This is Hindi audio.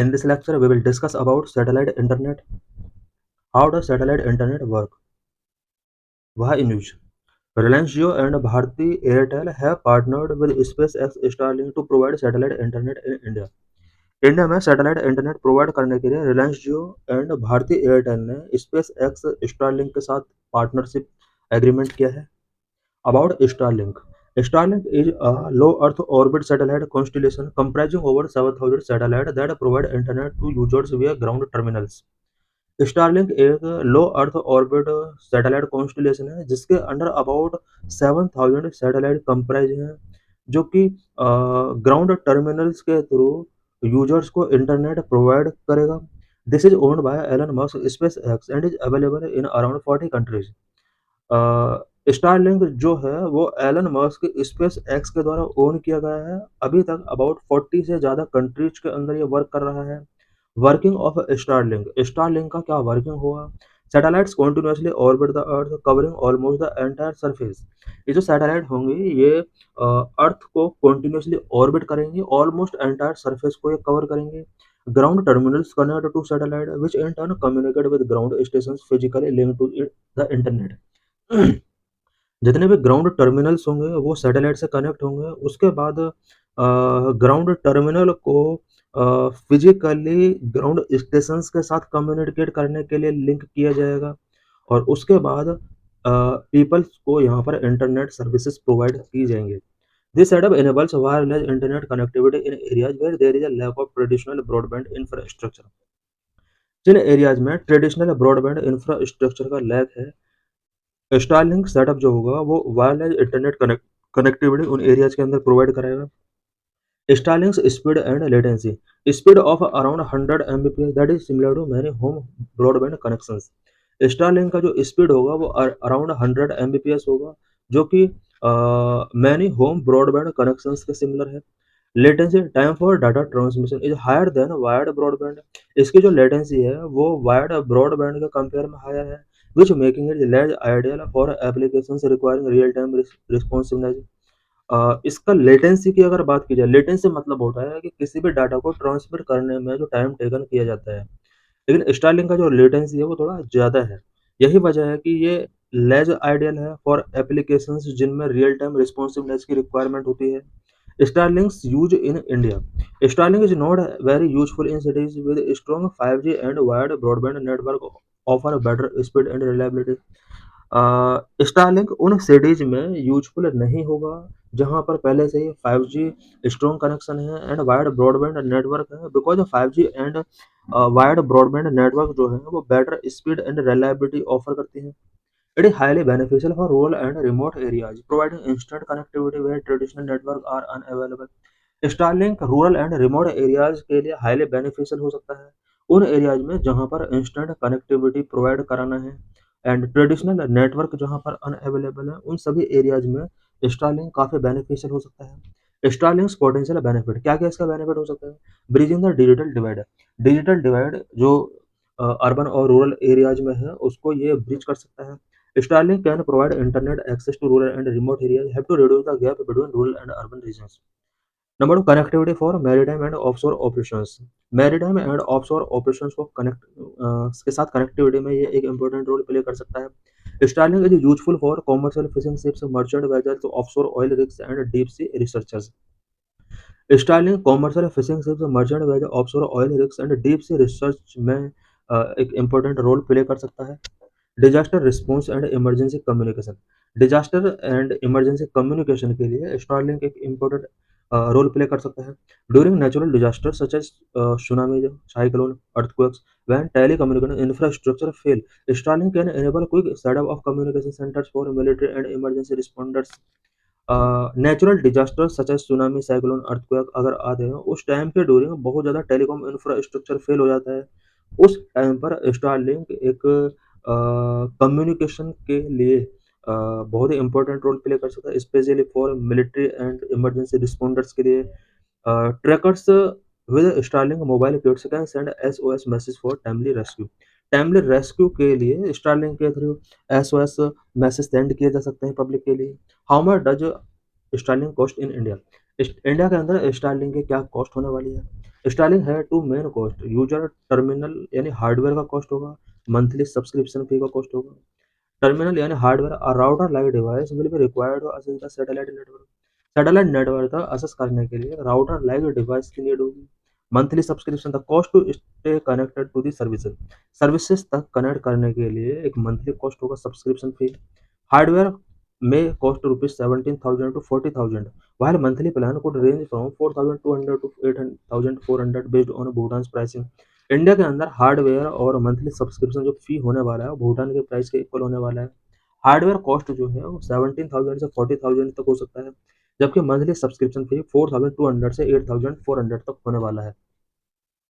In this lecture, we will discuss about satellite internet. How does satellite internet work? Why in use? Reliance Jio and Bharti Airtel have partnered with SpaceX Starlink to provide satellite internet in India. India में सैटेलाइट इंटरनेट प्रोवाइड करने के लिए रिलायंस जियो एंड भारती एयरटेल ने स्पेस एक्स स्टारलिंक के साथ पार्टनरशिप एग्रीमेंट किया है. About Starlink. Starlink is a low Earth orbit satellite constellation comprising over 7,000 satellites that provide internet to users via ground terminals. Starlink एक लो अर्थ ऑर्बिट सैटेलाइट कॉन्स्टलेशन है जिसके अंडर अबाउट 7,000 सैटेलाइट कंप्राइज हैं जो कि ग्राउंड टर्मिनल्स के थ्रू यूजर्स को इंटरनेट प्रोवाइड करेगा. This is owned by Elon Musk SpaceX and is available in around 40 countries. Starlink जो है वो एलन मस्क स्पेस एक्स के द्वारा ओन किया गया है. अभी तक अबाउट 40 से ज़्यादा कंट्रीज के अंदर ये वर्क कर रहा है. Working of Starlink. स्टारलिंक का क्या वर्किंग होगा? Satellites continuously orbit the earth covering almost the entire surface. ये जो सैटेलाइट होंगे ये अर्थ को कॉन्टिन्यूसली ऑर्बिट करेंगे, ऑलमोस्ट एंटायर सरफेस को ये कवर करेंगे. Ground terminals connect to satellite which in turn communicate with ground station physically link to the internet. जितने भी ग्राउंड टर्मिनल्स होंगे वो सैटेलाइट से कनेक्ट होंगे. उसके बाद ग्राउंड टर्मिनल को फिजिकली ग्राउंड स्टेशंस के साथ कम्युनिकेट करने के लिए लिंक किया जाएगा और उसके बाद पीपल्स को यहाँ पर इंटरनेट सर्विसेज प्रोवाइड की जाएंगे. This setup enables wireless internet connectivity in areas where there is a lack of traditional broadband infrastructure. जिन एरियाज में ट्रेडिशनल ब्रॉडबैंड इंफ्रास्ट्रक्चर का लैक है, स्टारलिंक सेटअप जो होगा वो वायरलेस इंटरनेट कनेक्टिविटी उन एरियाज के अंदर प्रोवाइड कराएगा. Starlink's speed and latency. Speed of around 100 Mbps that is similar to many home broadband connections. Starlink का जो स्पीड होगा वो अराउंड 100 Mbps होगा जो कि मैनी होम ब्रॉडबैंड कनेक्शंस के सिमिलर है. Latency time for data transmission is higher than wired broadband. इसकी जो लेटेंसी है वो वायर्ड ब्रॉडबैंड के कंपेयर में हायर है which making it less ideal for applications requiring real time responsiveness. इसका लेटेंसी की अगर बात की जाए, लेटेंसी मतलब होता है कि किसी भी डाटा को ट्रांसमिट करने में जो टाइम टेकन किया जाता है, लेकिन स्टारलिंक का जो लेटेंसी है वो थोड़ा ज़्यादा है. यही वजह है कि ये लेस आइडियल है फॉर एप्लीकेशंस जिनमें रियल टाइम रिस्पॉन्सिवनेस की रिक्वायरमेंट होती है. Starlink's use in India. Starlink is not very useful in cities with strong 5G and wired broadband network offer better speed and reliability. Starlink उन सिटीज में यूजफुल नहीं होगा जहां पर पहले से ही 5G स्ट्रॉन्ग कनेक्शन है एंड वायर्ड ब्रॉडबैंड नेटवर्क है, because 5G and wired broadband network जो है वो better speed and reliability offer करती हैं. It is highly beneficial for rural and remote areas providing instant connectivity where traditional network are unavailable. Starlink rural and remote areas के लिए हाईली बेनिफिशियल हो सकता है उन एरियाज में जहां पर इंस्टेंट कनेक्टिविटी प्रोवाइड कराना है एंड ट्रेडिशनल नेटवर्क जहां पर अनअवेलेबल है उन सभी एरियाज में स्टारलिंक काफ़ी बेनिफिशियल हो सकता है. स्टारलिंक्स पोटेंशियल बेनिफिट क्या क्या इसका बेनिफिट हो सकता है? Bridging the digital divide. Digital divide जो अर्बन और रूरल एरियाज में है उसको ये ब्रिज कर सकता है. Starlink can provide internet access to rural and remote areas have to reduce the gap between rural and urban regions. Number 2 connectivity for maritime and offshore operations. Maritime and offshore operations को कनेक्ट के साथ कनेक्टिविटी में ये एक इंपॉर्टेंट रोल प्ले कर सकता है. Starlink is useful for commercial fishing ships, merchant vessels, offshore oil rigs, and deep sea researchers. Starlink commercial fishing ships, merchant vessels, offshore oil rigs, and deep sea research में एक important रोल प्ले कर सकता है. Disaster response and emergency communication. Disaster and emergency communication के लिए स्टारलिंक एक इम्पोर्टेंट रोल प्ले कर सकता है. During natural disaster such as tsunami, cyclone, earthquakes, when telecommunication infrastructure fail, Starlink can enable quick setup of communication centers for military and emergency responders. Natural disaster such as tsunami, cyclone, earthquake अगर आते हैं उस टाइम पे ड्यूरिंग बहुत ज़्यादा टेलीकॉम इंफ्रास्ट्रक्चर फेल हो जाता है. उस टाइम पर स्टारलिंक एक कम्युनिकेशन के लिए बहुत ही इंपॉर्टेंट रोल प्ले कर सकता है specially for military and emergency responders के लिए. Trackers with Starlink mobile kits can send SOS message for timely rescue. Timely rescue के लिए स्टारलिंक के थ्रू SOS मैसेज सेंड किए जा सकते हैं पब्लिक के लिए. How much does Starlink cost in India. India के अंदर स्टारलिंक की क्या कॉस्ट होने वाली है? स्टारलिंक है two main cost, user terminal यानी हार्डवेयर का कॉस्ट होगा, मंथली सब्सक्रिप्शन फी का कॉस्ट होगा। टर्मिनल यानी hardware, a router like device will be required to access the satellite network. Satellite network का असेस करने के लिए राउटर लाइक डिवाइस की नीड होगी। Monthly subscription, the cost to stay connected to the services, services तक कनेक्ट करने के लिए एक मंथली कॉस्ट होगा, सब्सक्रिप्शन फी। हार्डवेयर में cost rupees 17,000 to 40,000, while monthly plan could range from 4,200 to 8,400 based on Bhutan pricing. India के अंदर हार्डवेयर और मंथली सब्सक्रिप्शन जो फी होने वाला है वो भूटान के प्राइस के इक्वल होने वाला है। हार्डवेयर कॉस्ट जो है वो 17,000 से 40,000 तक हो सकता है, जबकि मंथली सब्सक्रिप्शन फी 4,200 से 8,400 तक होने वाला है।